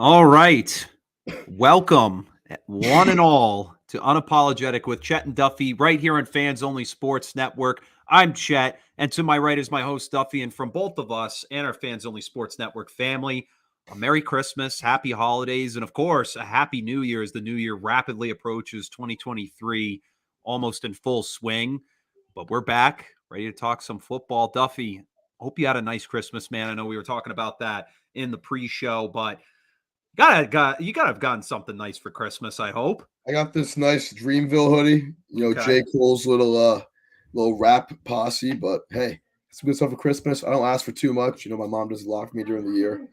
All right. Welcome, one and all, to Unapologetic with Chet and Duffy right here on Fans Only Sports Network. I'm Chet, and to my right is my host, Duffy. And from both of us and our Fans Only Sports Network family, a Merry Christmas, Happy Holidays, and of course, a Happy New Year as the new year rapidly approaches 2023, almost in full swing. But we're back, ready to talk some football. Duffy, hope you had a nice Christmas, man. I know we were talking about that in the pre-show, but you gotta have gotten something nice for Christmas, I hope. I got this nice Dreamville hoodie, Okay. J. Cole's little rap posse, but hey, it's good stuff for Christmas. I don't ask for too much. My mom does a lot for me during the year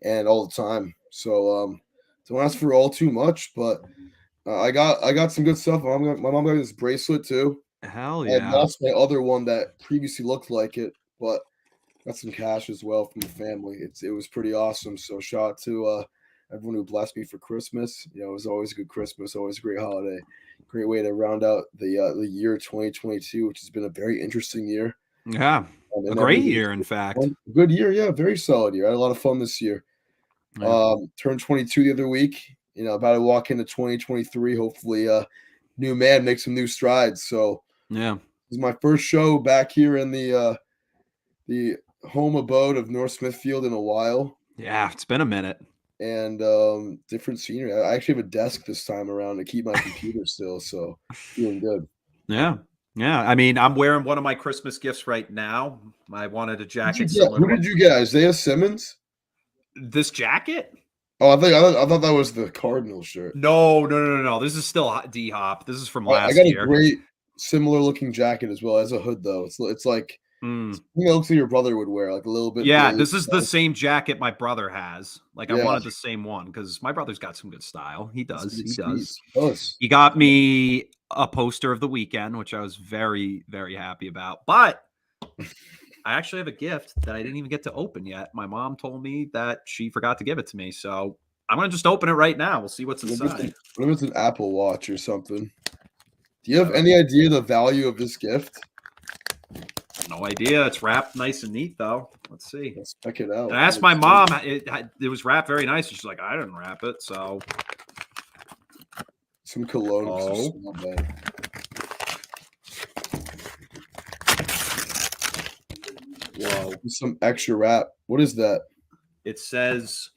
and all the time. So don't ask for all too much, but I got some good stuff. My mom got this bracelet too. Hell I had yeah. lost my other one that previously looked like it, but got some cash as well from the family. It was pretty awesome. So shout out to everyone who blessed me for Christmas. It was always a good Christmas, always a great holiday, great way to round out the year 2022, which has been a very interesting year. Yeah. A And great everything's year, in fact. good year, yeah, very solid year. I had a lot of fun this year. Yeah. Turned 22 the other week. About to walk into 2023. Hopefully, new man makes some new strides. So Yeah. this is my first show back here in the home abode of North Smithfield in a while. Yeah. It's been a minute. And different scenery. I actually have a desk this time around to keep my computer still, so feeling good. Yeah. Yeah. I mean, I'm wearing one of my Christmas gifts right now. I wanted a jacket similar Who to did you get? Isaiah Simmons? this jacket. Oh, I thought that was the Cardinal shirt. No. This is still D Hop. This is from I last got a year. great similar looking jacket as well as a hood though. It's like Mm. something that looks like your brother would wear, like a little bit. Yeah, blue. this is the same jacket my brother has. Like, I Yeah, wanted the same one because my brother's got some good style. He it's does. pretty He sweet. does. Oh, He got me a poster of the weekend, which I was very, very happy about. But I actually have a gift that I didn't even get to open yet. My mom told me that she forgot to give it to me. So I'm going to just open it right now. We'll see what's inside. what if it's an Apple Watch or something? Do you have All right. any idea the value of this gift? No idea. It's wrapped nice and neat, though. Let's see. Let's check it out. And I asked my mom. It was wrapped very nice. She's like, I didn't wrap it. So some cologne. Oh. Not bad. Whoa. Some extra wrap. What is that? It says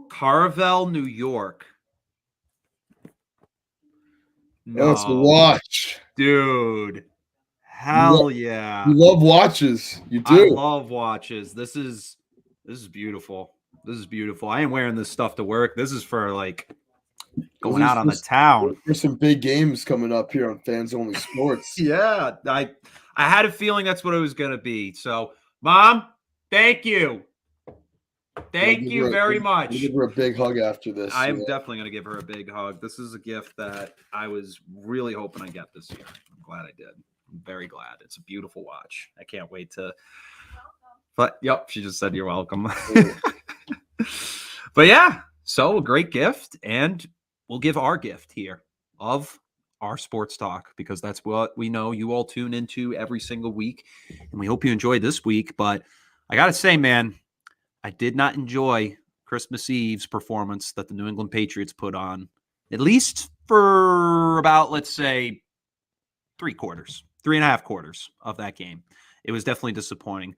Carvel, New York. No. Oh, it's a watch. Dude. Hell yeah. You love watches. You do. I love watches. This is beautiful. This is beautiful. I ain't wearing this stuff to work. This is for like going out on the town. There's some big games coming up here on Fans Only Sports. Yeah. I had a feeling that's what it was going to be. So, Mom, thank you. Thank you very much. We'll give her a big hug after this. I'm definitely going to give her a big hug. This is a gift that I was really hoping I get this year. I'm glad I did. I'm very glad. It's a beautiful watch. I can't wait to. But yep, she just said you're welcome. But yeah, so a great gift, and we'll give our gift here of our sports talk because that's what we know you all tune into every single week, and we hope you enjoyed this week. But I gotta say, man, I did not enjoy Christmas Eve's performance that the New England Patriots put on, at least for about, let's say, 3.5 quarters of that game. It was definitely disappointing.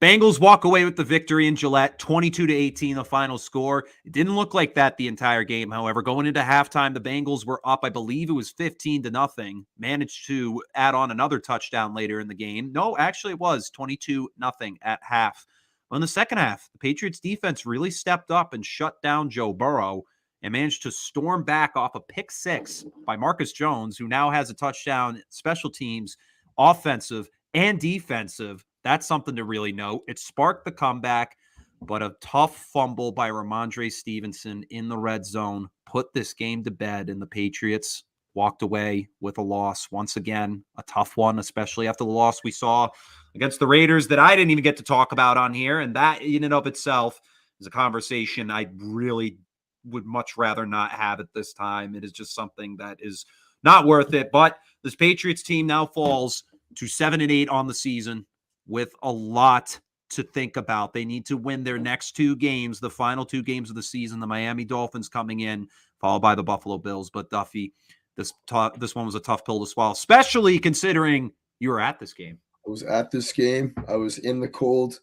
Bengals walk away with the victory in Gillette, 22-18, the final score. It didn't look like that the entire game. However, going into halftime, the Bengals were up, I believe it was 15-0, managed to add on another touchdown later in the game. No, actually it was 22-0 at half. Well, in the second half, the Patriots defense really stepped up and shut down Joe Burrow and managed to storm back off a pick six by Marcus Jones, who now has a touchdown, special teams, offensive and defensive. That's something to really note. It sparked the comeback, but a tough fumble by Ramondre Stevenson in the red zone put this game to bed, and the Patriots walked away with a loss. Once again, a tough one, especially after the loss we saw against the Raiders that I didn't even get to talk about on here, and that in and of itself is a conversation I really would much rather not have at this time. It is just something that is not worth it, but this Patriots team now falls to 7-8 on the season, with a lot to think about. They need to win their next 2 games, the final 2 games of the season. The Miami Dolphins coming in, followed by the Buffalo Bills. But Duffy, this one was a tough pill to swallow, especially considering you were at this game. I was at this game. I was in the cold,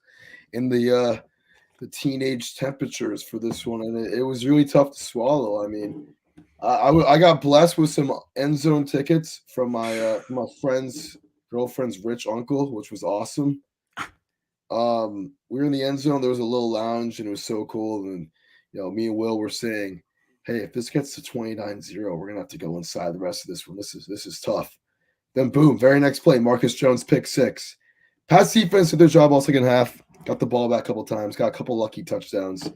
in the teenage temperatures for this one, and it was really tough to swallow. I mean, I got blessed with some end zone tickets from my friend's girlfriend's rich uncle, which was awesome. We were in the end zone. There was a little lounge, and it was so cool. And me and Will were saying, "Hey, if this gets to 29-0, we're gonna have to go inside the rest of this one. This is tough." Then boom, very next play, Marcus Jones pick 6. Pats defense did their job all second half. Got the ball back a couple times. Got a couple lucky touchdowns.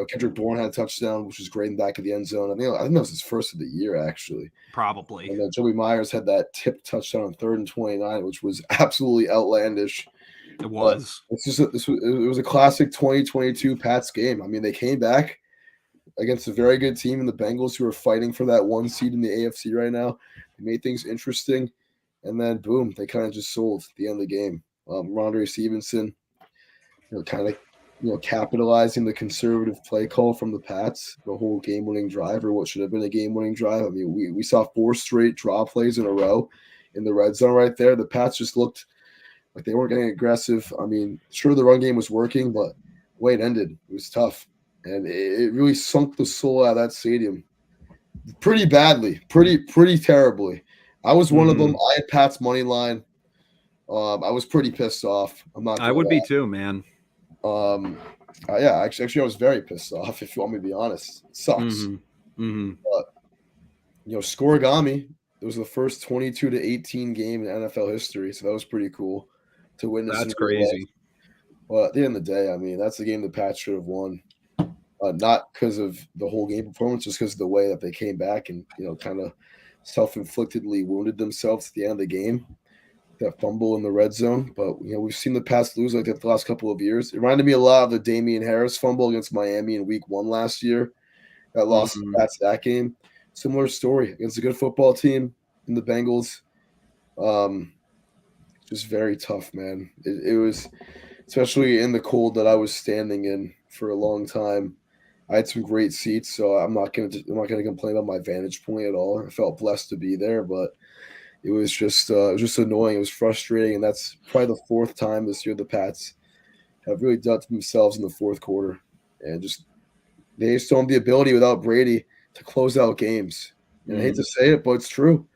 Kendrick Bourne had a touchdown, which was great in the back of the end zone. I think that was his first of the year, actually. Probably. And then Joey Myers had that tipped touchdown on 3rd and 29, which was absolutely outlandish. It was. It was a classic 2022 Pats game. I mean, they came back against a very good team in the Bengals, who are fighting for that 1 seed in the AFC right now. They made things interesting, and then boom, they kind of just sold at the end of the game. Rondre Stevenson, capitalizing the conservative play call from the Pats, the whole game-winning drive, or what should have been a game-winning drive. I mean, we saw 4 straight draw plays in a row in the red zone right there. The Pats just looked like they weren't getting aggressive. I mean, sure, the run game was working, but the way it ended, it was tough. And it really sunk the soul out of that stadium pretty badly, pretty terribly. I was one of them. I had Pat's money line. I was pretty pissed off. I would be too, man. Yeah, actually, I was very pissed off, if you want me to be honest. It sucks. But, Scorigami, it was the first 22-18 game in NFL history, so that was pretty cool to witness. That's crazy. Well, at the end of the day, I mean, that's the game the Pats should have won. Not because of the whole game performance, just because of the way that they came back and, kind of self-inflictedly wounded themselves at the end of the game. That fumble in the red zone. But, we've seen the Pats lose like that the last couple of years. It reminded me a lot of the Damian Harris fumble against Miami in week 1 last year. That lost the Pats that game. Similar story against a good football team in the Bengals. Just very tough, man. It was, especially in the cold that I was standing in for a long time. I had some great seats, so I'm not gonna complain about my vantage point at all. I felt blessed to be there, but it was just annoying. It was frustrating, and that's probably the 4th time this year the Pats have really done to themselves in the 4th quarter, and they just don't have the ability without Brady to close out games. And I hate to say it, but it's true.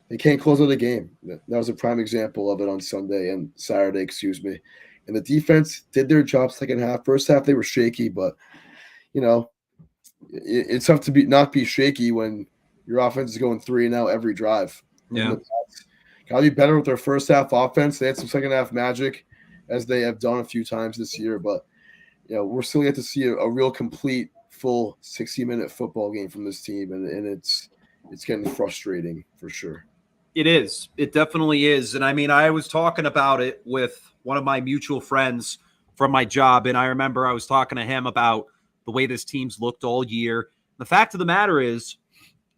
They can't close out a game. That was a prime example of it on Sunday and Saturday, excuse me. And the defense did their job second half. First half, they were shaky, but it's tough to not be shaky when your offense is going 3-and-out every drive. Yeah. Got to be better with their first half offense. They had some second half magic, as they have done a few times this year, but we're still yet to see a real complete, full 60-minute football game from this team, and it's getting frustrating for sure. It is. It definitely is. And I mean, I was talking about it with one of my mutual friends from my job, and I remember I was talking to him about the way this team's looked all year. The fact of the matter is,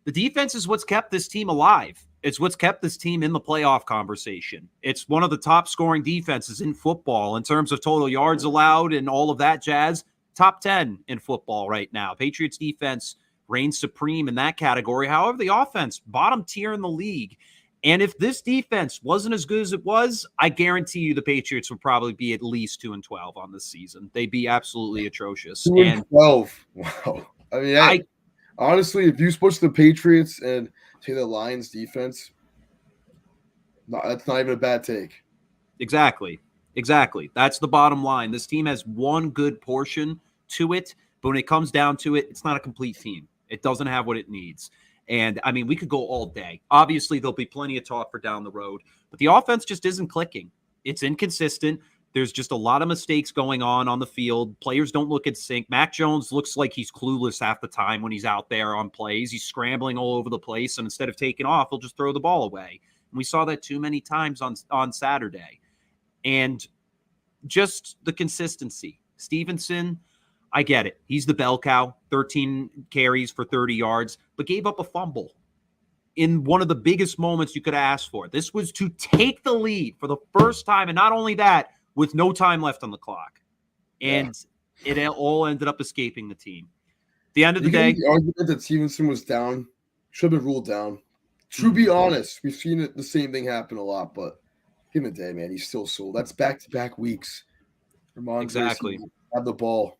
the defense is what's kept this team alive. It's what's kept this team in the playoff conversation. It's one of the top scoring defenses in football in terms of total yards allowed and all of that jazz. Top 10 in football right now. Patriots defense reigns supreme in that category. However, the offense, bottom tier in the league. And if this defense wasn't as good as it was, I guarantee you the Patriots would probably be at least 2-12 on this season. They'd be absolutely atrocious. 2-12. Wow. I mean, honestly, if you switch the Patriots and say the Lions defense, that's not even a bad take. Exactly. That's the bottom line. This team has one good portion to it, but when it comes down to it, it's not a complete team. It doesn't have what it needs. And, I mean, we could go all day. Obviously, there'll be plenty of talk for down the road. But the offense just isn't clicking. It's inconsistent. There's just a lot of mistakes going on the field. Players don't look in sync. Mac Jones looks like he's clueless half the time when he's out there on plays. He's scrambling all over the place, and instead of taking off, he'll just throw the ball away. And we saw that too many times on Saturday. And just the consistency. Stevenson, I get it. He's the bell cow, 13 carries for 30 yards, but gave up a fumble in one of the biggest moments you could ask for. This was to take the lead for the first time, and not only that, with no time left on the clock. And it all ended up escaping the team. At the end of the day, the argument that Stevenson was down should have been ruled down. To be honest, we've seen the same thing happen a lot, but give him a day, man. He's still sold. That's back-to-back weeks. Ramondre exactly had the ball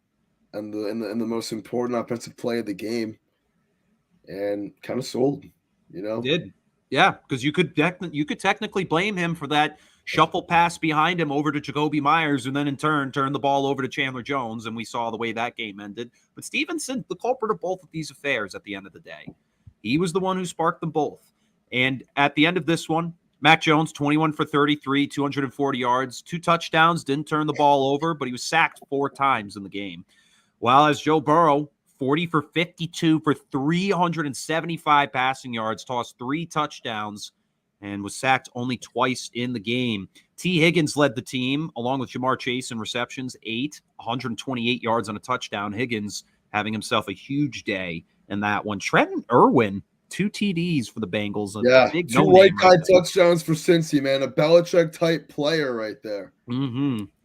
and the most important offensive play of the game, and kind of sold. Did. Yeah, because you could technically blame him for that shuffle pass behind him over to Jacoby Myers, and then in turn turned the ball over to Chandler Jones, and we saw the way that game ended. But Stevenson, the culprit of both of these affairs at the end of the day. He was the one who sparked them both. And at the end of this one, Mac Jones, 21 for 33, 240 yards, 2 touchdowns, didn't turn the ball over, but he was sacked 4 times in the game. While as Joe Burrow, 40 for 52 for 375 passing yards, tossed 3 touchdowns, and was sacked only twice in the game. T. Higgins led the team, along with Jamar Chase in receptions, 128 yards on a touchdown. Higgins having himself a huge day in that one. Trenton Irwin, 2 TDs for the Bengals. Big 2 white guy touchdowns for Cincy, man. A Belichick-type player right there.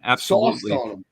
Absolutely. Sauce on him.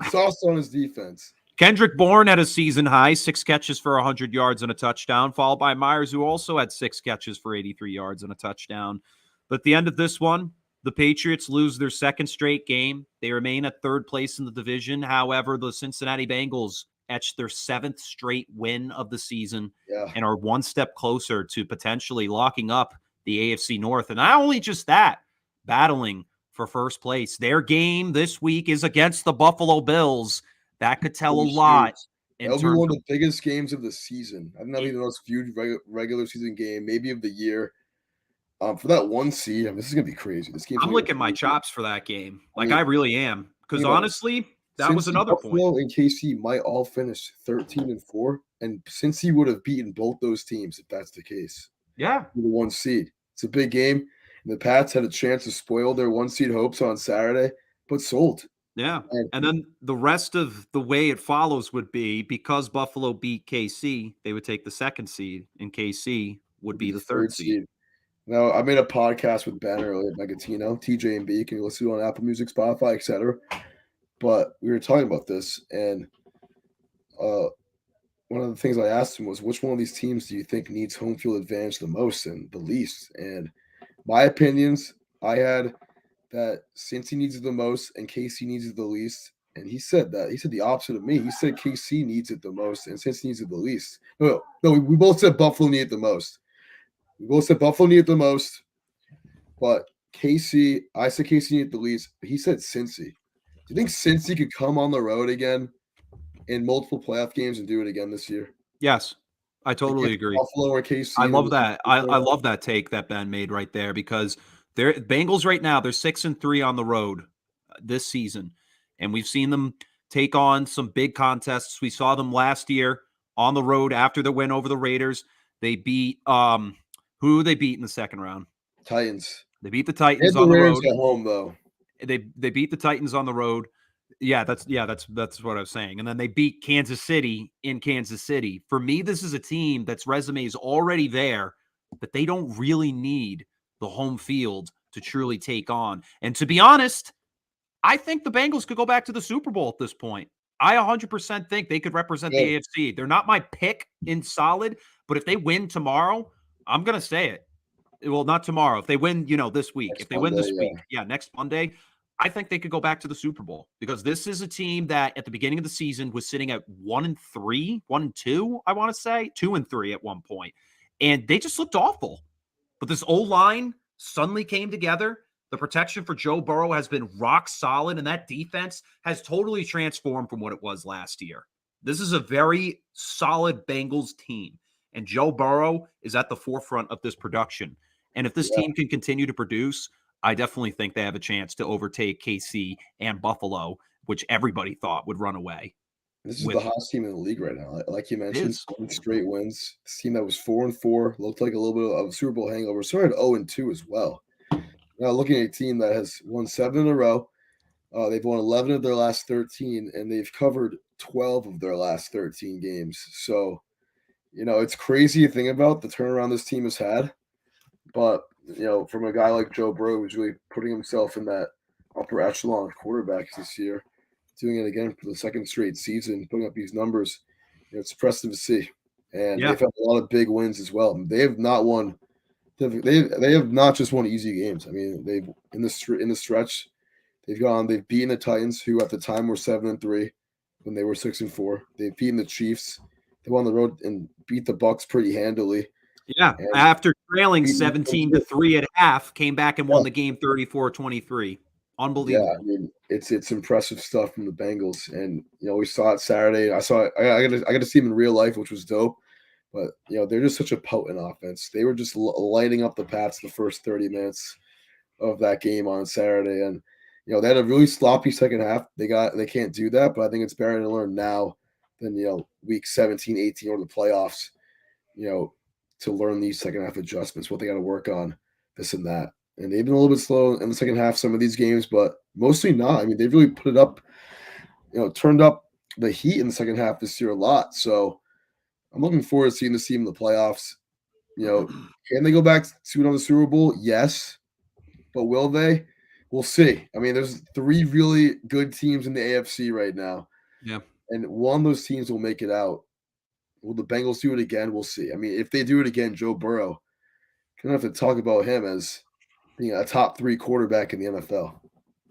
Sauce on his defense. Kendrick Bourne had a season high, 6 catches for 100 yards and a touchdown, followed by Myers, who also had 6 catches for 83 yards and a touchdown. But at the end of this one, the Patriots lose their 2nd straight game. They remain at 3rd place in the division. However, the Cincinnati Bengals etched their 7th straight win of the season and are one step closer to potentially locking up the AFC North. And not only just that, battling for first place. Their game this week is against the Buffalo Bills. That could tell a lot. That'll be one of the biggest games of the season. I think that'll be the most viewed regular season game, maybe of the year. For that 1 seed, this is gonna be crazy. This game. I'm licking my chops for that game. I really am. Because honestly, that was another Buffalo point. And KC might all finish 13-4, and Cincy would have beaten both those teams if that's the case. Yeah, the 1 seed. It's a big game. And the Pats had a chance to spoil their 1 seed hopes on Saturday, but sold. Yeah. And then the rest of the way it follows would be because Buffalo beat KC, they would take the 2nd seed, and KC would be the 3rd seed. Now, I made a podcast with Ben earlier, Megatino, TJ and B. Can you listen to it on Apple Music, Spotify, etc.? But we were talking about this, and one of the things I asked him was, which one of these teams do you think needs home field advantage the most and the least? And my opinions, I had that Cincy needs it the most and KC needs it the least. And he said that. He said the opposite of me. He said KC needs it the most and Cincy needs it the least. No, we both said Buffalo need it the most. We both said Buffalo need it the most. But KC, I said KC need it the least. But he said Cincy. Do you think Cincy could come on the road again in multiple playoff games and do it again this year? Yes, I totally agree. Buffalo or KC. I love that. I love that take that Ben made right there, because they're Bengals right now. They're 6-3 on the road this season, and we've seen them take on some big contests. We saw them last year on the road after the win over the Raiders. They beat who they beat in the 2nd round? Titans. They beat the Titans on the road. At home though. They beat the Titans on the road. That's what I was saying. And then they beat Kansas City in Kansas City. For me, this is a team that's resume is already there, but they don't really need the home field to truly take on. And to be honest, I think the Bengals could go back to the Super Bowl at this point. I 100% think they could represent the AFC. They're not my pick in solid, but if they win tomorrow, I'm going to say it. Well, not tomorrow. If they win, this week. If they win this week, next Monday, I think they could go back to the Super Bowl, because this is a team that at the beginning of the season was sitting at 1-3, 1-2, I want to say 2-3 at one point. And they just looked awful. But this O-line suddenly came together. The protection for Joe Burrow has been rock solid, and that defense has totally transformed from what it was last year. This is a very solid Bengals team, and Joe Burrow is at the forefront of this production. And if this team can continue to produce, I definitely think they have a chance to overtake KC and Buffalo, which everybody thought would run away. This is the hottest team in the league right now. Like you mentioned, 7 straight wins. This team that was 4-4 looked like a little bit of a Super Bowl hangover. Started 0-2 as well. Now looking at a team that has won 7 in a row. They've won 11 of their last 13, and they've covered 12 of their last 13 games. So, it's crazy to think about the turnaround this team has had. But, from a guy like Joe Burrow, who's really putting himself in that upper echelon quarterbacks this year, doing it again for the second straight season, putting up these numbers. It's impressive to see. And Yeah. they've had a lot of big wins as well. They have not won. They have not just won easy games. I mean, they've in the stretch, they've beaten the Titans, who at the time were 7-3 when they were 6-4. They've beaten the Chiefs. They went on the road and beat the Bucks pretty handily. Yeah. And After trailing beat the 17-3 at half, came back and won the game 34-23. Unbelievable. Yeah, I mean, it's impressive stuff from the Bengals, and we saw it Saturday. I saw it. I got to see them in real life, which was dope. But they're just such a potent offense. They were just lighting up the Pats the first 30 minutes of that game on Saturday, and they had a really sloppy second half. They can't do that, but I think it's better to learn now than week 17, 18 or the playoffs. To learn these second half adjustments, what they got to work on, this and that. And they've been a little bit slow in the second half, some of these games, but mostly not. I mean, they've really put it up, turned up the heat in the second half this year a lot. So I'm looking forward to seeing this team in the playoffs. Can they go back to another Super Bowl? Yes. But will they? We'll see. I mean, there's 3 really good teams in the AFC right now. Yeah. And one of those teams will make it out. Will the Bengals do it again? We'll see. I mean, if they do it again, Joe Burrow, going to have to talk about him as being a top 3 quarterback in the NFL.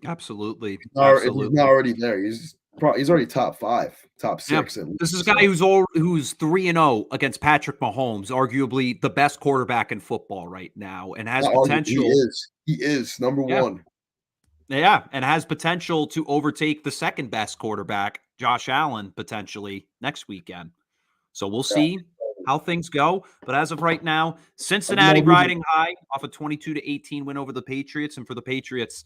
Absolutely. He's not already there. He's already top 5, top 6. Yeah. This is a guy who's 3-0 against Patrick Mahomes, arguably the best quarterback in football right now, and has potential. He is number 1. Yeah, and has potential to overtake the second best quarterback, Josh Allen, potentially next weekend. So we'll see how things go. But as of right now, Cincinnati riding high off a 22-18 win over the Patriots. And for the Patriots,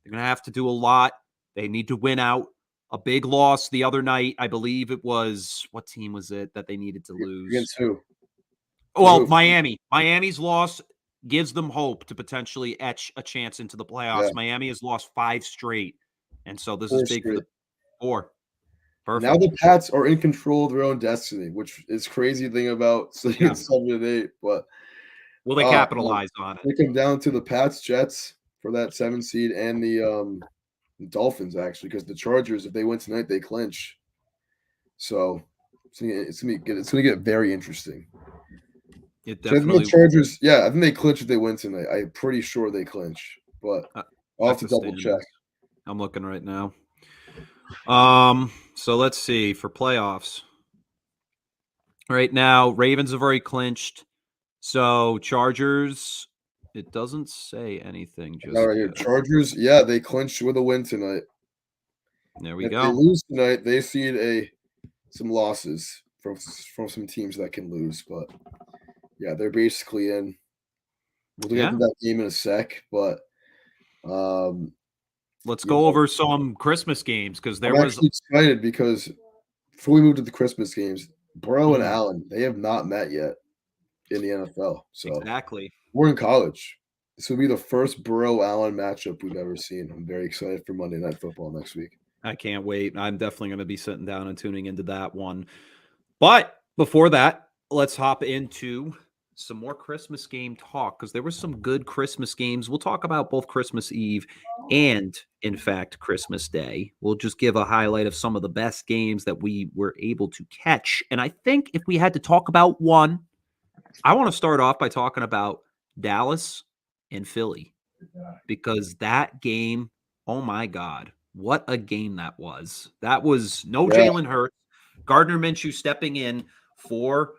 they're going to have to do a lot. They need to win out. A big loss the other night. I believe it was, what team was it that they needed to lose? Against who? Well, Miami. Miami's loss gives them hope to potentially etch a chance into the playoffs. Yeah. Miami has lost 5 straight. And so this is big for the 4. Perfect. Now the Pats are in control of their own destiny, which is crazy thing about 7-8. But will they capitalize on it? They come down to the Pats, Jets for that 7 seed, and the Dolphins actually, because the Chargers, if they win tonight, they clinch. So it's gonna get very interesting. It definitely. So I think the Chargers, I think they clinch if they win tonight. I'm pretty sure they clinch, but I'll have to double check. I'm looking right now. So let's see for playoffs. Right now, Ravens have already clinched. So Chargers, it doesn't say anything. Just right here. Chargers, they clinched with a win tonight. There we go. If they lose tonight, they see some losses from some teams that can lose, but they're basically in. We'll get to that game in a sec, but let's go over some Christmas games because I'm actually excited because before we move to the Christmas games, Burrow and Allen, they have not met yet in the NFL. So exactly, we're in college. This will be the first Burrow-Allen matchup we've ever seen. I'm very excited for Monday Night Football next week. I can't wait. I'm definitely going to be sitting down and tuning into that one. But before that, let's hop into some more Christmas game talk because there were some good Christmas games. We'll talk about both Christmas Eve and, in fact, Christmas Day. We'll just give a highlight of some of the best games that we were able to catch. And I think if we had to talk about one, I want to start off by talking about Dallas and Philly because that game, oh my God, what a game that was. That was no Jalen Hurts. Gardner Minshew stepping in for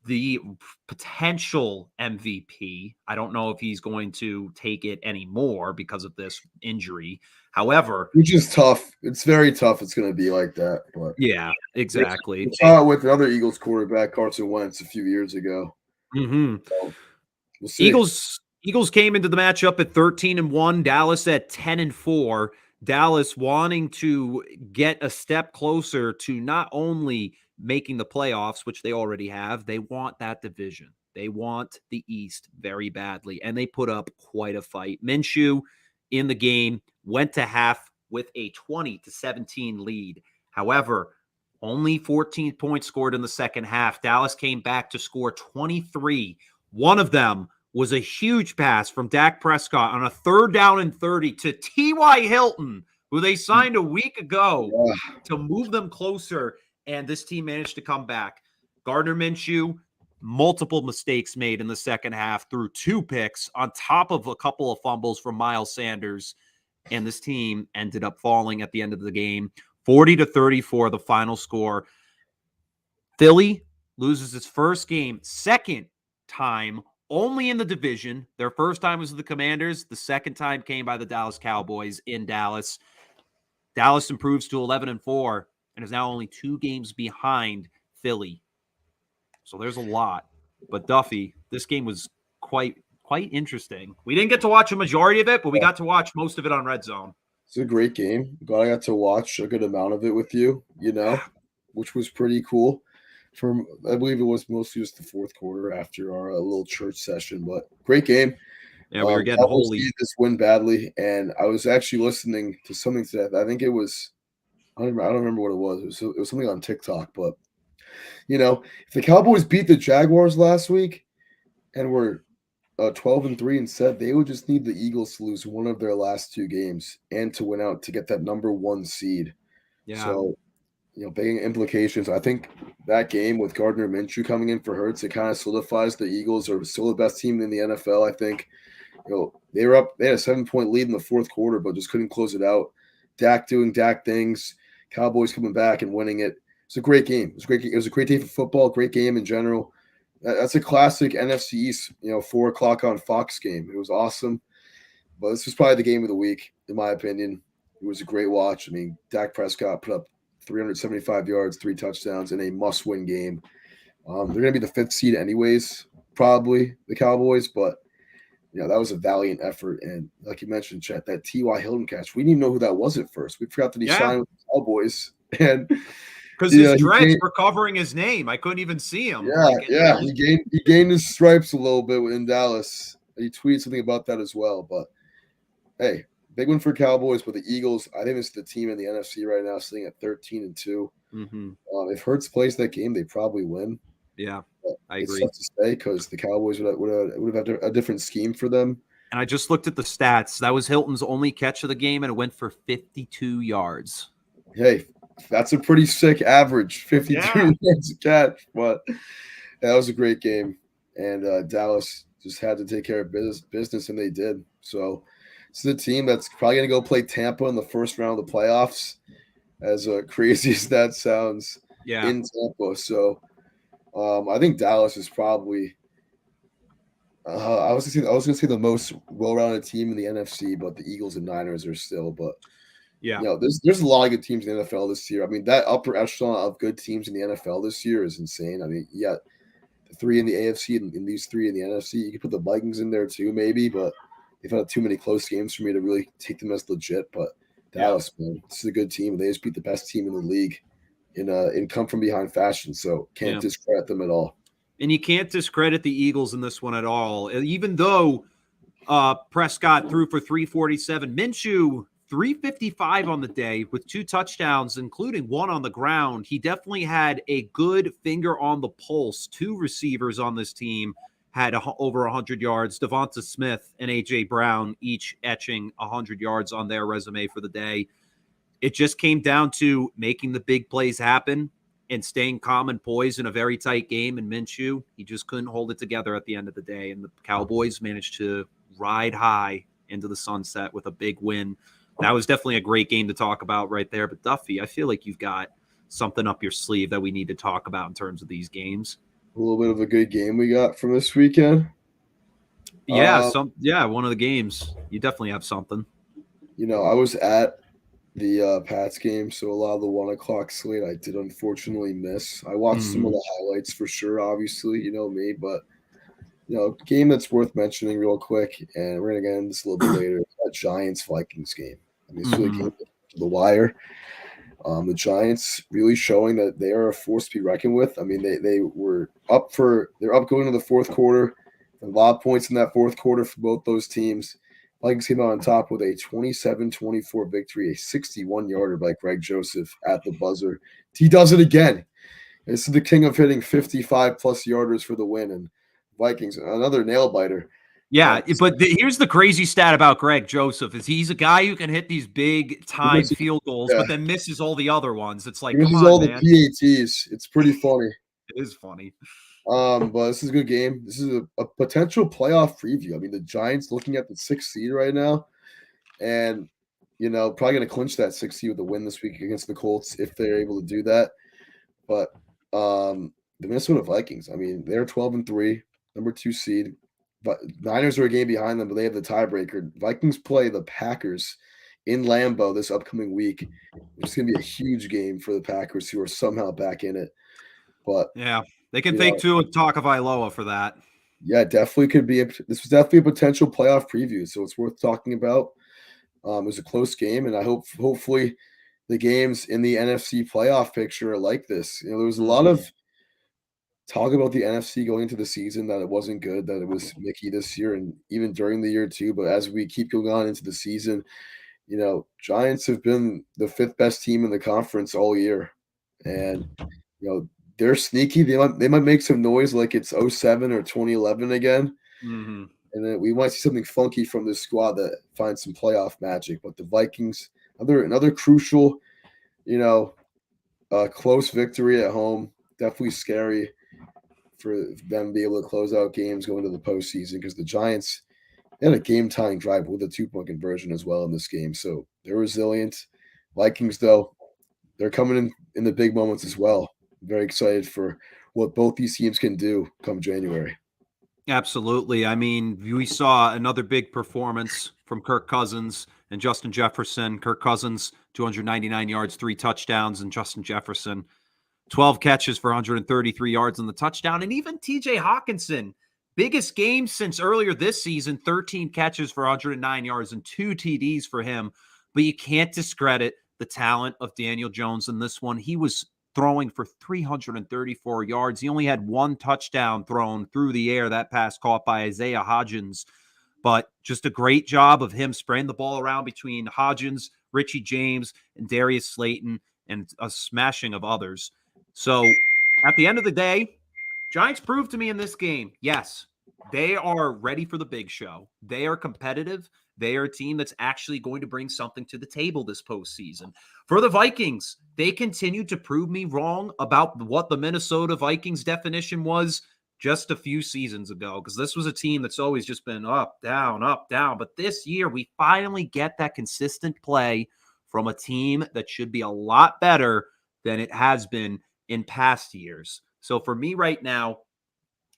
the potential MVP. I don't know if he's going to take it anymore because of this injury. However, which is tough. It's very tough. It's going to be like that. But yeah, exactly. We saw it with another Eagles quarterback, Carson Wentz, a few years ago. Mm-hmm. So we'll see. Eagles came into the matchup at 13-1. Dallas at 10-4. Dallas wanting to get a step closer to not only making the playoffs, which they already have, they want that division. They want the East very badly, and they put up quite a fight. Minshew in the game went to half with a 20-17 lead. However, only 14 points scored in the second half. Dallas came back to score 23. One of them was a huge pass from Dak Prescott on a 3rd down and 30 to T.Y. Hilton, who they signed a week ago to move them closer, and this team managed to come back. Gardner Minshew, multiple mistakes made in the second half, threw 2 picks on top of a couple of fumbles from Miles Sanders, and this team ended up falling at the end of the game. 40-34, the final score. Philly loses its first game, second time only in the division. Their first time was the Commanders. The second time came by the Dallas Cowboys in Dallas. Dallas improves to 11-4 and is now only 2 games behind Philly. So there's a lot. But Duffy, this game was quite interesting. We didn't get to watch a majority of it, but we got to watch most of it on Red Zone. It's a great game. Glad I got to watch a good amount of it with you, which was pretty cool. I believe it was mostly just the fourth quarter after our little church session, but great game. Yeah, we were getting holy. This win badly, and I was actually listening to something today. I think it was, I don't remember what it was. It was something on TikTok, but if the Cowboys beat the Jaguars last week and were 12-3 instead, they would just need the Eagles to lose one of their last 2 games and to win out to get that number 1 seed. Yeah. So, big implications. I think that game with Gardner Minshew coming in for Hurts, it kind of solidifies the Eagles are still the best team in the NFL. I think, they were up. They had a 7-point lead in the fourth quarter, but just couldn't close it out. Dak doing Dak things. Cowboys coming back and winning it. It's a great game. It was a great game. It was a great day for football. Great game in general. That's a classic NFC East, 4:00 on Fox game. It was awesome. But this was probably the game of the week, in my opinion. It was a great watch. I mean, Dak Prescott put up 375 yards, 3 touchdowns in a must-win game. They're going to be the 5th seed anyways, probably, the Cowboys. But, that was a valiant effort. And like you mentioned, Chet, that T.Y. Hilton catch, we didn't even know who that was at first. We forgot that he signed with the Cowboys. And because his dreads were covering his name. I couldn't even see him. Yeah. He gained his stripes a little bit in Dallas. He tweeted something about that as well. But, hey, big one for Cowboys. But the Eagles, I think it's the team in the NFC right now sitting at 13-2. Mm-hmm. If Hurts plays that game, they probably win. Yeah, I agree. agree. It's tough to say because the Cowboys would have had a different scheme for them. And I just looked at the stats. That was Hilton's only catch of the game, and it went for 52 yards. Hey, that's a pretty sick average, 52 yards a catch. But that was a great game. And Dallas just had to take care of business, and they did. So this is a team that's probably going to go play Tampa in the first round of the playoffs, as crazy as that sounds, in Tampa. So I think Dallas is probably I was going to say the most well-rounded team in the NFC, but the Eagles and Niners are still. But there's a lot of good teams in the NFL this year. I mean, that upper echelon of good teams in the NFL this year is insane. I mean, the 3 in the AFC and these 3 in the NFC. You could put the Vikings in there too, maybe, but they've had too many close games for me to really take them as legit. But Dallas, man, this is a good team. They just beat the best team in the league in come from behind fashion. So can't discredit them at all. And you can't discredit the Eagles in this one at all. Even though Prescott threw for 347, Minshew 355 on the day with 2 touchdowns, including 1 on the ground. He definitely had a good finger on the pulse. 2 receivers on this team had over 100 yards. Devonta Smith and A.J. Brown each etching 100 yards on their resume for the day. It just came down to making the big plays happen and staying calm and poised in a very tight game. And Minshew, he just couldn't hold it together at the end of the day. And the Cowboys managed to ride high into the sunset with a big win. That was definitely a great game to talk about right there. But Duffy, I feel like you've got something up your sleeve that we need to talk about in terms of these games. A little bit of a good game we got from this weekend. Yeah, one of the games. You definitely have something. I was at the Pats game, so a lot of the 1:00 slate I did unfortunately miss. I watched some of the highlights for sure, obviously, me, but game that's worth mentioning real quick, and we're gonna get into this a little bit later. That Giants-Vikings game. I mean, it's really came to the wire. The Giants really showing that they are a force to be reckoned with. I mean, they're up going to the fourth quarter. A lot of points in that fourth quarter for both those teams. Vikings came out on top with a 27-24 victory, a 61-yarder by Greg Joseph at the buzzer. He does it again. This is the king of hitting 55-plus yarders for the win. And Vikings, another nail-biter. Yeah, but here's the crazy stat about Greg Joseph is he's a guy who can hit these big time field goals, but then misses all the other ones. It's like, He come misses on, all man. the PATs. It's pretty funny. It is funny. But this is a good game. This is a potential playoff preview. I mean, the Giants looking at the 6th seed right now, and probably going to clinch that 6th seed with a win this week against the Colts if they're able to do that. But the Minnesota Vikings, I mean, they're 12-3, number 2 seed. But Niners are a game behind them, but they have the tiebreaker. Vikings play the Packers in Lambeau this upcoming week. It's going to be a huge game for the Packers, who are somehow back in it. But yeah, they can thank Tua Tagovailoa for that. Yeah, definitely could be. This was definitely a potential playoff preview, so it's worth talking about. It was a close game, and I hopefully the games in the NFC playoff picture are like this. There was a lot of talk about the NFC going into the season that it wasn't good, that it was Mickey this year, and even during the year too. But as we keep going on into the season, Giants have been the 5th best team in the conference all year, and they're sneaky. They might make some noise like it's 07 or 2011 again. Mm-hmm. And then we might see something funky from this squad that finds some playoff magic. But the Vikings, another crucial, close victory at home. Definitely scary for them to be able to close out games going to the postseason, because the Giants, they had a game-tying drive with a 2-point conversion as well in this game. So they're resilient. Vikings, though, they're coming in the big moments as well. Very excited for what both these teams can do come January. Absolutely. I mean, we saw another big performance from Kirk Cousins and Justin Jefferson. Kirk Cousins, 299 yards, 3 touchdowns, and Justin Jefferson, 12 catches for 133 yards on the touchdown. And even TJ Hawkinson, biggest game since earlier this season, 13 catches for 109 yards and 2 TDs for him. But you can't discredit the talent of Daniel Jones in this one. He was throwing for 334 yards. He only had 1 touchdown thrown through the air. That pass caught by Isaiah Hodgins. But just a great job of him spraying the ball around between Hodgins, Richie James, and Darius Slayton, and a smashing of others. So at the end of the day, Giants proved to me in this game, yes, they are ready for the big show. They are competitive. They are a team that's actually going to bring something to the table this postseason. For the Vikings, they continue to prove me wrong about what the Minnesota Vikings definition was just a few seasons ago, because this was a team that's always just been up, down, up, down. But this year, we finally get that consistent play from a team that should be a lot better than it has been in past years. So for me right now,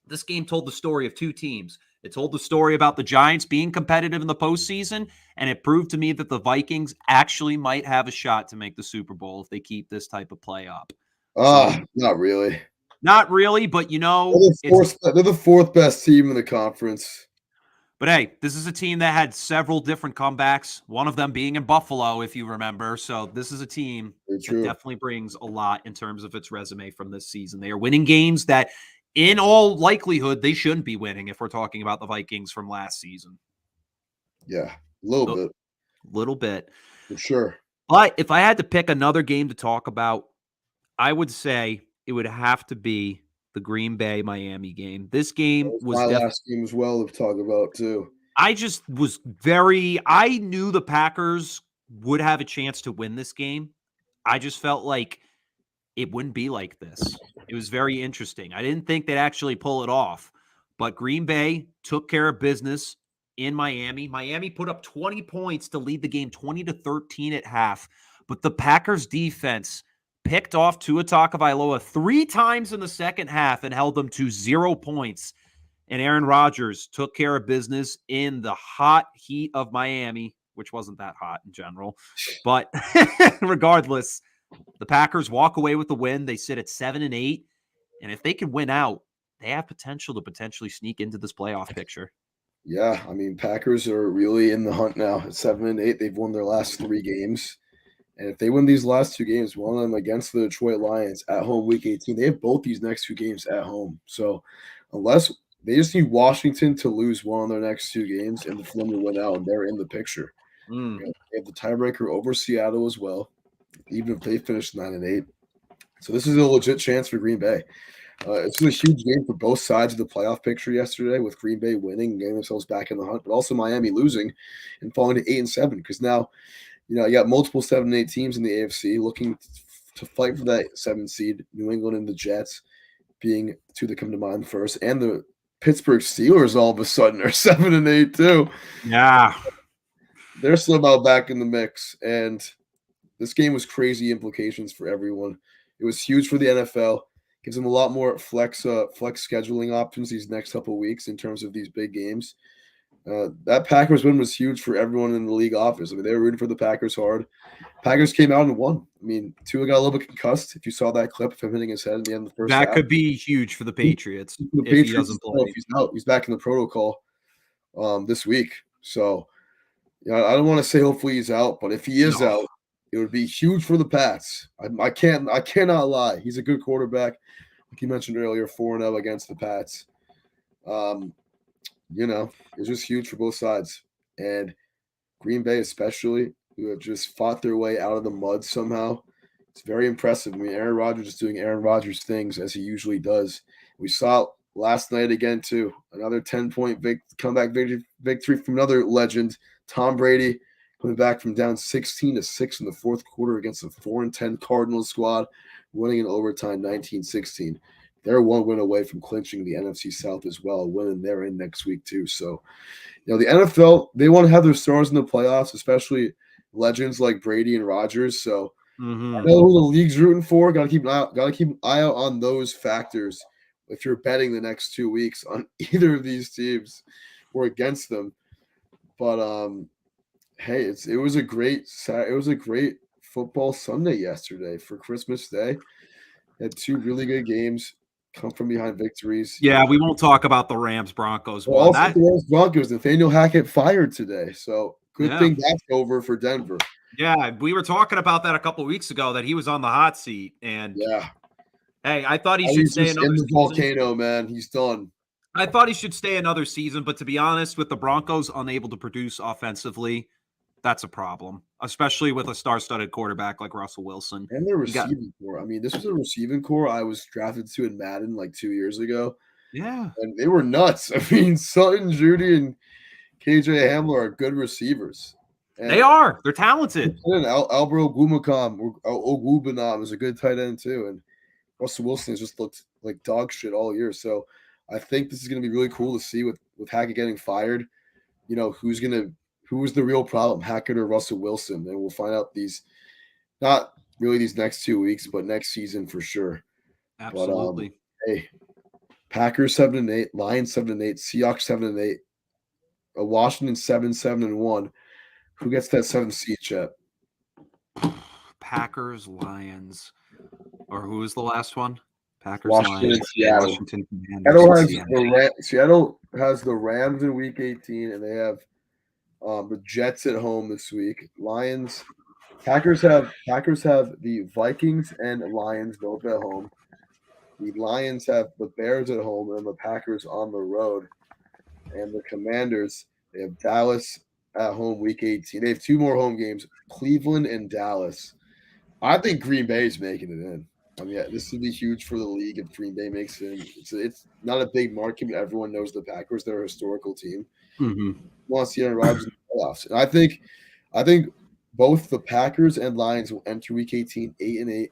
this game told the story of 2 teams. It told the story about the Giants being competitive in the postseason, and it proved to me that the Vikings actually might have a shot to make the Super Bowl if they keep this type of play up. Not really. Not really, but they're the 4th best team in the conference. But hey, this is a team that had several different comebacks, one of them being in Buffalo, if you remember. So this is a team that definitely brings a lot in terms of its resume from this season. They are winning games that, in all likelihood, they shouldn't be winning if we're talking about the Vikings from last season. Yeah, a little bit. For sure. But if I had to pick another game to talk about, I would say it would have to be the Green Bay Miami game. This game was my last game as well to talk about too. I knew the Packers would have a chance to win this game. I just felt like it wouldn't be like this. It was very interesting. I didn't think they'd actually pull it off, but Green Bay took care of business in Miami. Miami put up 20 points to lead the game 20-13 at half, but the Packers defense picked off Tua Tagovailoa 3 times in the second half and held them to 0 points. And Aaron Rodgers took care of business in the hot heat of Miami, which wasn't that hot in general. But regardless, the Packers walk away with the win. They sit at 7-8. And if they can win out, they have potential to potentially sneak into this playoff picture. Yeah, I mean, Packers are really in the hunt now. At 7-8, they've won their last 3 games. And if they win these last 2 games, one of them against the Detroit Lions at home week 18, they have both these next 2 games at home. So unless they just need Washington to lose one of their next 2 games and for them to win out, and they're in the picture. They have the tiebreaker over Seattle as well, even if they finish 9-8. So this is a legit chance for Green Bay. It's a huge game for both sides of the playoff picture yesterday, with Green Bay winning and getting themselves back in the hunt, but also Miami losing and falling to 8-7, because now you got multiple 7-8 teams in the AFC looking to fight for that 7 seed. New England and the Jets being two that come to mind first, and the Pittsburgh Steelers all of a sudden are 7-8 too. Yeah, they're somehow back in the mix, and this game was crazy implications for everyone. It was huge for the NFL. Gives them a lot more flex scheduling options these next couple of weeks in terms of these big games. That Packers win was huge for everyone in the league office. I mean, they were rooting for the Packers hard. Packers came out and won. I mean, Tua got a little bit concussed. If you saw that clip of him hitting his head at the end of the first half. That could be huge for the Patriots if he doesn't play. If he's out, he's back in the protocol this week. So, I don't want to say hopefully he's out, but if he is out, it would be huge for the Pats. I cannot lie. He's a good quarterback. Like you mentioned earlier, 4-0 against the Pats. It's just huge for both sides. And Green Bay especially, who have just fought their way out of the mud somehow. It's very impressive. I mean, Aaron Rodgers is doing Aaron Rodgers things as he usually does. We saw it last night again, too. Another 10-point comeback victory from another legend, Tom Brady, coming back from down 16-6 in the fourth quarter against a 4-10 Cardinals squad, winning in overtime 19-16. They're one win away from clinching the NFC South as well, winning they're in next week too. So, the NFL, they want to have their stars in the playoffs, especially legends like Brady and Rodgers. So, I know who the league's rooting for. Got to keep an eye out on those factors if you're betting the next 2 weeks on either of these teams or against them. But hey, it was a great football Sunday yesterday for Christmas Day. Had 2 really good games, come from behind victories. Yeah, we won't talk about the Rams-Broncos one. Also, the Rams-Broncos, Nathaniel Hackett fired today. So good thing that's over for Denver. Yeah, we were talking about that a couple of weeks ago, that he was on the hot seat. And hey, I thought he should stay another season. Volcano, man. He's done. I thought he should stay another season, but to be honest, with the Broncos unable to produce offensively, that's a problem, especially with a star-studded quarterback like Russell Wilson. And their receiving core. I mean, this was a receiving core I was drafted to in Madden like 2 years ago. Yeah. And they were nuts. I mean, Sutton, Judy, and KJ Hamler are good receivers. And they are. They're talented. And Albro Ogubanam is a good tight end too. And Russell Wilson has just looked like dog shit all year. So I think this is going to be really cool to see with Hackett getting fired. Who's the real problem, Hackett or Russell Wilson? And we'll find out not really these next 2 weeks, but next season for sure. Absolutely. But, hey, Packers 7-8, Lions 7-8, Seahawks 7-8, Washington 7-1. Who gets that 7th seed, Chet? Packers, Lions, or who was the last one? Packers, Washington, Lions, Seattle. Washington. Seattle has the Rams in Week 18, and they have the Jets at home this week. Packers have the Vikings and Lions both at home. The Lions have the Bears at home and the Packers on the road. And the Commanders, they have Dallas at home Week 18. They have 2 more home games, Cleveland and Dallas. I think Green Bay is making it in. I mean, this would be huge for the league if Green Bay makes it in. It's not a big market, but everyone knows the Packers. They're a historical team. Want to see Aaron Rodgers in the playoffs. And I think both the Packers and Lions will enter Week 18 8-8.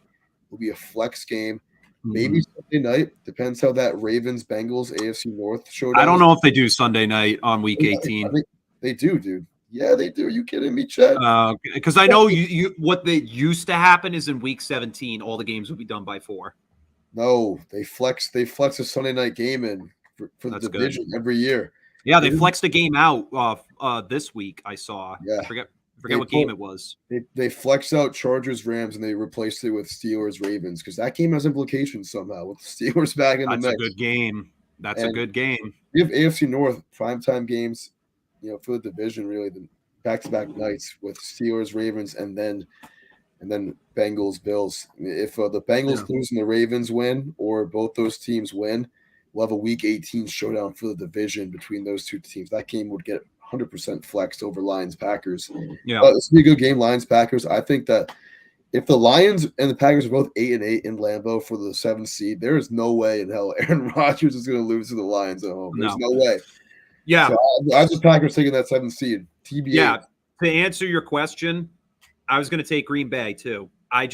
Will be a flex game. Maybe Sunday night. Depends how that Ravens-Bengals AFC North showdown. I don't know if they do Sunday night on Week 18. I think they do, dude. Yeah, they do. Are you kidding me, Chet? Because I know what they used to happen is in Week 17, all the games would be done by 4. No, they flex a Sunday night game in for the division every year. Yeah, they flexed a game out this week. I saw. Yeah, I forget what game it was. They flexed out Chargers Rams and they replaced it with Steelers Ravens because that game has implications somehow with the Steelers back in the mix. That's a good game. That's a good game. We have AFC North primetime games, for the division really, the back-to-back nights with Steelers Ravens and then Bengals Bills. If the Bengals lose and the Ravens win, or both those teams win, we'll have a Week 18 showdown for the division between those two teams. That game would get 100% flexed over Lions Packers. Yeah, this would be a good game, Lions Packers. I think that if the Lions and the Packers are both 8-8 in Lambeau for the 7th seed, there is no way in hell Aaron Rodgers is going to lose to the Lions at home. There's no way. Yeah. So I have the Packers taking that 7th seed. TBA. Yeah. To answer your question, I was going to take Green Bay too. I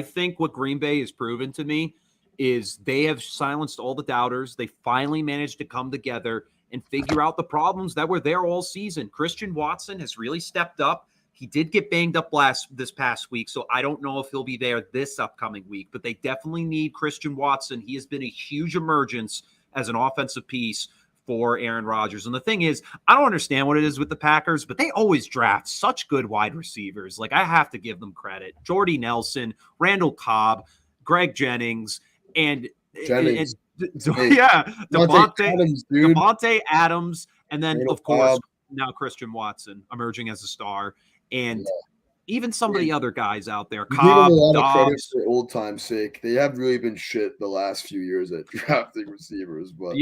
think what Green Bay has proven to me is they have silenced all the doubters. They finally managed to come together and figure out the problems that were there all season. Christian Watson has really stepped up. He did get banged up this past week, so I don't know if he'll be there this upcoming week, but they definitely need Christian Watson. He has been a huge emergence as an offensive piece for Aaron Rodgers. And the thing is, I don't understand what it is with the Packers, but they always draft such good wide receivers. Like, I have to give them credit. Jordy Nelson, Randall Cobb, Greg Jennings, and Devontae Adams, and then, Randall of course, Cobb. Now Christian Watson emerging as a star. And even some of the other guys out there, Cobb, give them a lot of credit Dobbs. for old time's sake. They have really been shit the last few years at drafting receivers, but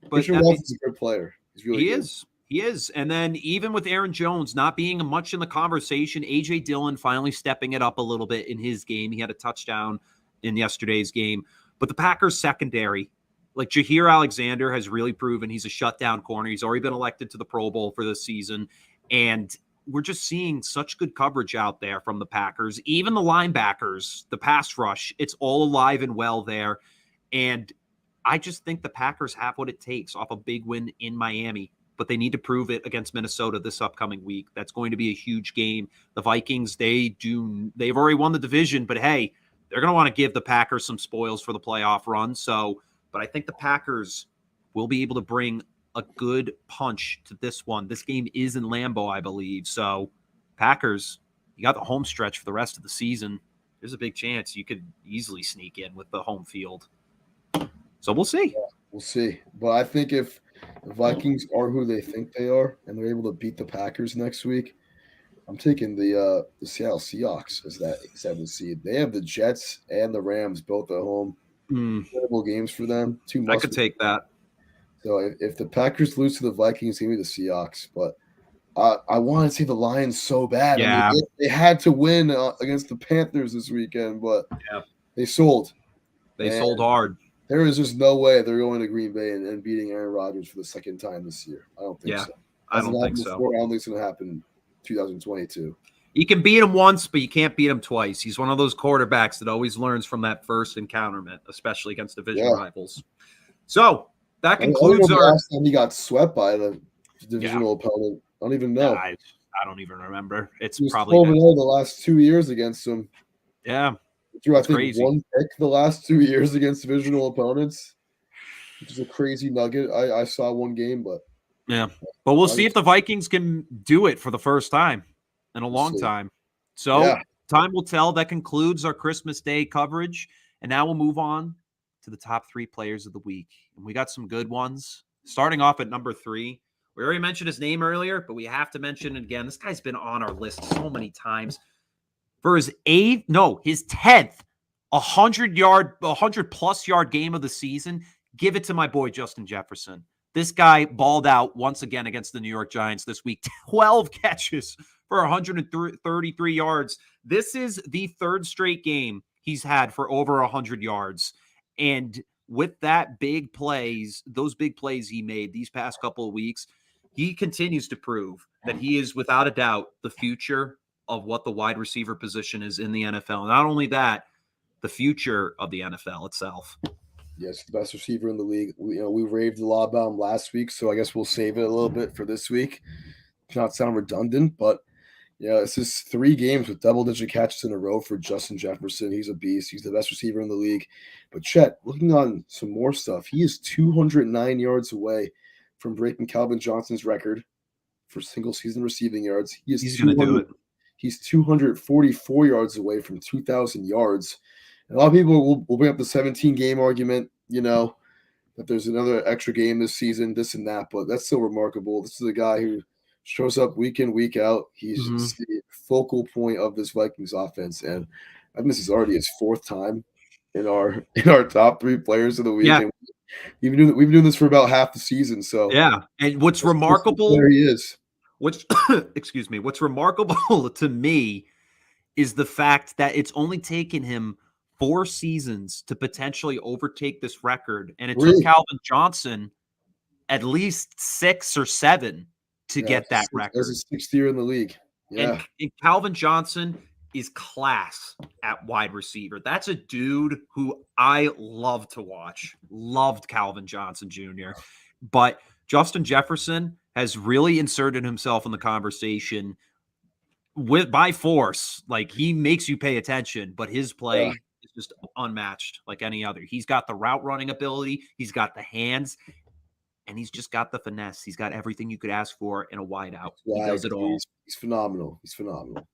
Christian Watson's a good player. He's really good. He is. And then even with Aaron Jones not being much in the conversation, A.J. Dillon finally stepping it up a little bit in his game. He had a touchdown in yesterday's game. But the Packers secondary, like Jaheir Alexander has really proven he's a shutdown corner. He's already been elected to the Pro Bowl for this season. And we're just seeing such good coverage out there from the Packers. Even the linebackers, the pass rush, it's all alive and well there. And I just think the Packers have what it takes off a big win in Miami, but they need to prove it against Minnesota this upcoming week. That's going to be a huge game. The Vikings, they've already won the division, but hey, they're going to want to give the Packers some spoils for the playoff run. But I think the Packers will be able to bring a good punch to this one. This game is in Lambeau, I believe. So Packers, you got the home stretch for the rest of the season. There's a big chance you could easily sneak in with the home field. So we'll see. Yeah, we'll see. But I think if the Vikings are who they think they are and they're able to beat the Packers next week, I'm taking the Seattle Seahawks as that 7th seed. They have the Jets and the Rams both at home. Incredible games for them. I could take that. So if the Packers lose to the Vikings, give me the Seahawks. But I want to see the Lions so bad. Yeah. I mean, they had to win against the Panthers this weekend, but they sold. They sold hard. There is just no way they're going to Green Bay and beating Aaron Rodgers for the second time this year. I don't think so. I don't think so. I don't think it's going to happen in 2022. You can beat him once, but you can't beat him twice. He's one of those quarterbacks that always learns from that first encounterment, especially against division rivals. So that concludes our last time he got swept by the divisional opponent. I don't even know. I don't even remember. It's he was probably 12-0 the last 2 years against him. Yeah. Drew, I think crazy. 1 pick the last 2 years against divisional opponents, which is a crazy nugget. I saw one game, but we'll see if the Vikings can do it for the first time in a long time. So time will tell. That concludes our Christmas Day coverage, and now we'll move on to the top 3 players of the week, and we got some good ones. Starting off at number 3, we already mentioned his name earlier, but we have to mention it again. This guy's been on our list so many times. For his 10th 100+ yard game of the season, give it to my boy Justin Jefferson. This guy balled out once again against the New York Giants this week. 12 catches for 133 yards. This is the 3rd straight game he's had for over 100 yards. And with those big plays he made these past couple of weeks, he continues to prove that he is without a doubt the future of what the wide receiver position is in the NFL. Not only that, the future of the NFL itself. Yes, the best receiver in the league. We raved a lot about him last week, so I guess we'll save it a little bit for this week. To not sound redundant, but it's just 3 games with double-digit catches in a row for Justin Jefferson. He's a beast. He's the best receiver in the league. But Chet, looking on some more stuff, he is 209 yards away from breaking Calvin Johnson's record for single-season receiving yards. He's going to do it. He's 244 yards away from 2,000 yards. And a lot of people will bring up the 17-game argument, that there's another extra game this season, this and that, but that's still remarkable. This is a guy who shows up week in, week out. He's the focal point of this Vikings offense, and I think this is already his 4th time in our top 3 players of the week. Yeah. We've been doing this for about half the season. So and what's remarkable, there he is. What's remarkable to me is the fact that it's only taken him 4 seasons to potentially overtake this record. And it took Three. Calvin Johnson at least 6 or 7 to Yeah, get that that was record. his 6th year in the league. Yeah. And Calvin Johnson is class at wide receiver. That's a dude who I love to watch. Loved Calvin Johnson Jr. But Justin Jefferson has really inserted himself in the conversation by force. Like, he makes you pay attention, but his play is just unmatched like any other. He's got the route running ability, he's got the hands, and he's just got the finesse. He's got everything you could ask for in a wideout. He does it all. He's phenomenal. He's phenomenal.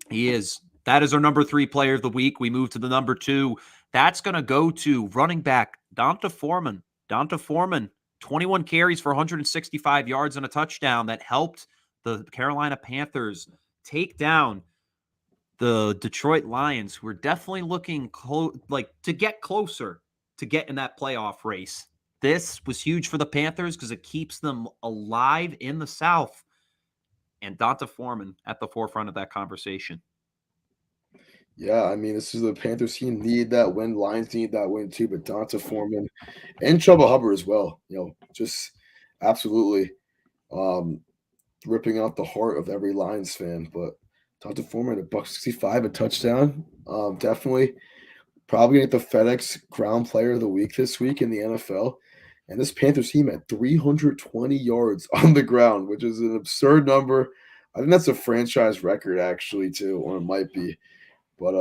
He is. That is our number 3 player of the week. We move to the number 2. That's going to go to running back Donta Foreman. Donta Foreman, 21 carries for 165 yards and a touchdown that helped the Carolina Panthers take down the Detroit Lions, who are definitely looking to get closer to get in that playoff race. This was huge for the Panthers because it keeps them alive in the South. And Donta Foreman at the forefront of that conversation. Yeah, I mean, this is the Panthers team need that win. Lions need that win too, but Donta Foreman and Chuba Hubbard as well. Just absolutely ripping out the heart of every Lions fan. But Donta Foreman at $1.65 a touchdown. Definitely probably get the FedEx Ground Player of the Week this week in the NFL. And this Panthers team had 320 yards on the ground, which is an absurd number. I think that's a franchise record, actually, too, or it might be. But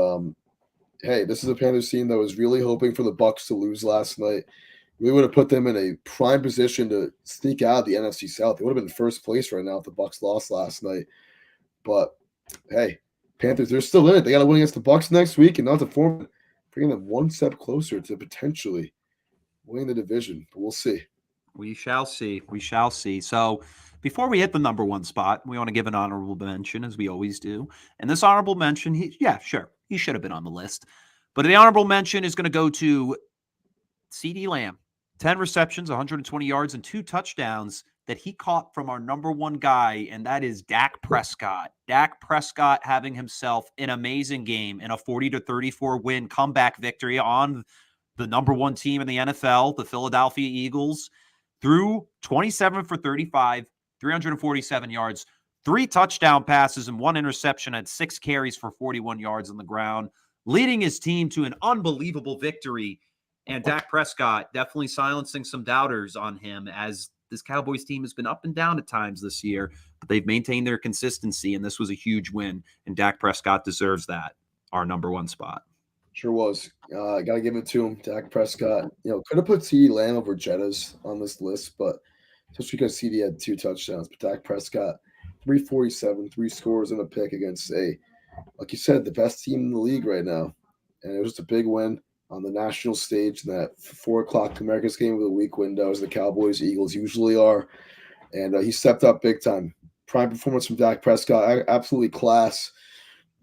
hey, this is a Panthers team that was really hoping for the Bucs to lose last night. We would have put them in a prime position to sneak out of the NFC South. They would have been first place right now if the Bucs lost last night. But hey, Panthers, they're still in it. They got to win against the Bucs next week, and not to form, bringing them one step closer to potentially winning the division. But we'll see. We shall see. We shall see. So before we hit the number 1 spot, we want to give an honorable mention, as we always do. And this honorable mention, he should have been on the list. But the honorable mention is going to go to CeeDee Lamb. 10 receptions, 120 yards, and 2 touchdowns that he caught from our number 1 guy, and that is Dak Prescott. Dak Prescott having himself an amazing game in a 40-34 win comeback victory on the number 1 team in the NFL, the Philadelphia Eagles. Threw 27 for 35, 347 yards, 3 touchdown passes, and 1 interception, had 6 carries for 41 yards on the ground, leading his team to an unbelievable victory. And Dak Prescott definitely silencing some doubters on him, as this Cowboys team has been up and down at times this year, but they've maintained their consistency, and this was a huge win, and Dak Prescott deserves that, our number 1 spot. Sure was. Got to give it to him. Dak Prescott, could have put CeeDee Lamb over Jettas on this list, but just because CeeDee had 2 touchdowns. But Dak Prescott, 347, 3 scores and a pick against like you said, the best team in the league right now. And it was just a big win on the national stage in that 4 o'clock America's Game of the Week window, as the Cowboys, Eagles usually are. And he stepped up big time. Prime performance from Dak Prescott, absolutely class,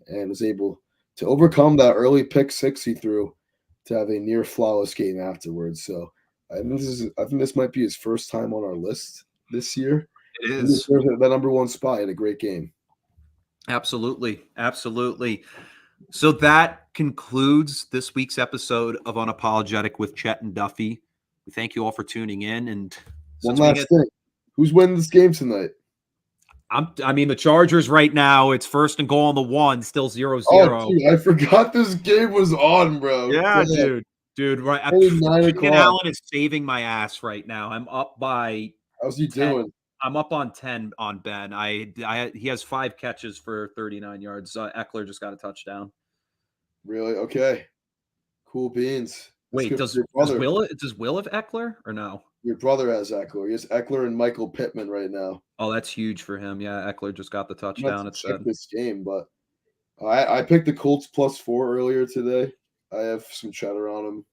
and was able to overcome that early pick 6 he threw to have a near flawless game afterwards. So I think this might be his first time on our list this year. It is. That number 1 spot. He had a great game. Absolutely. Absolutely. So that concludes this week's episode of Unapologetic with Chet and Duffy. We thank you all for tuning in. And one last thing. Who's winning this game tonight? The Chargers right now, it's 1st and goal on the 1, still 0-0. Oh, dude, I forgot this game was on, bro. Yeah, dude, right. Keenan Allen is saving my ass right now. I'm up by. How's he doing? I'm up on 10 on Ben. He has 5 catches for 39 yards. Eckler just got a touchdown. Really? Okay. Cool beans. Wait, does Will have Eckler or no? Your brother has Eckler. He has Eckler and Michael Pittman right now. Oh, that's huge for him. Yeah, Eckler just got the touchdown. It's this game, but I picked the Colts +4 earlier today. I have some cheddar on them,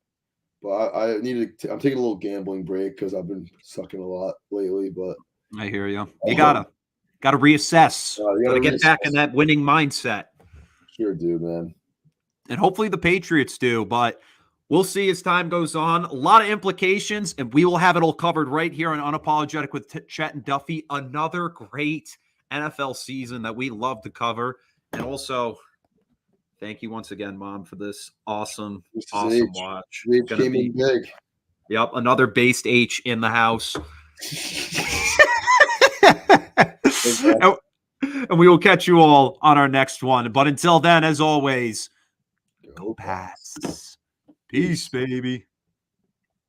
but I'm taking a little gambling break because I've been sucking a lot lately. But I hear you. You gotta reassess. You gotta get back in that winning mindset. Sure do, man. And hopefully the Patriots do, but we'll see as time goes on. A lot of implications, and we will have it all covered right here on Unapologetic with Chet and Duffy. Another great NFL season that we love to cover. And also, Thank you once again, Mom, for this awesome This is awesome H. watch. H Gonna came be in big. Yep, another based H in the house. And we will catch you all on our next one. But until then, as always, go Pats. Peace, baby.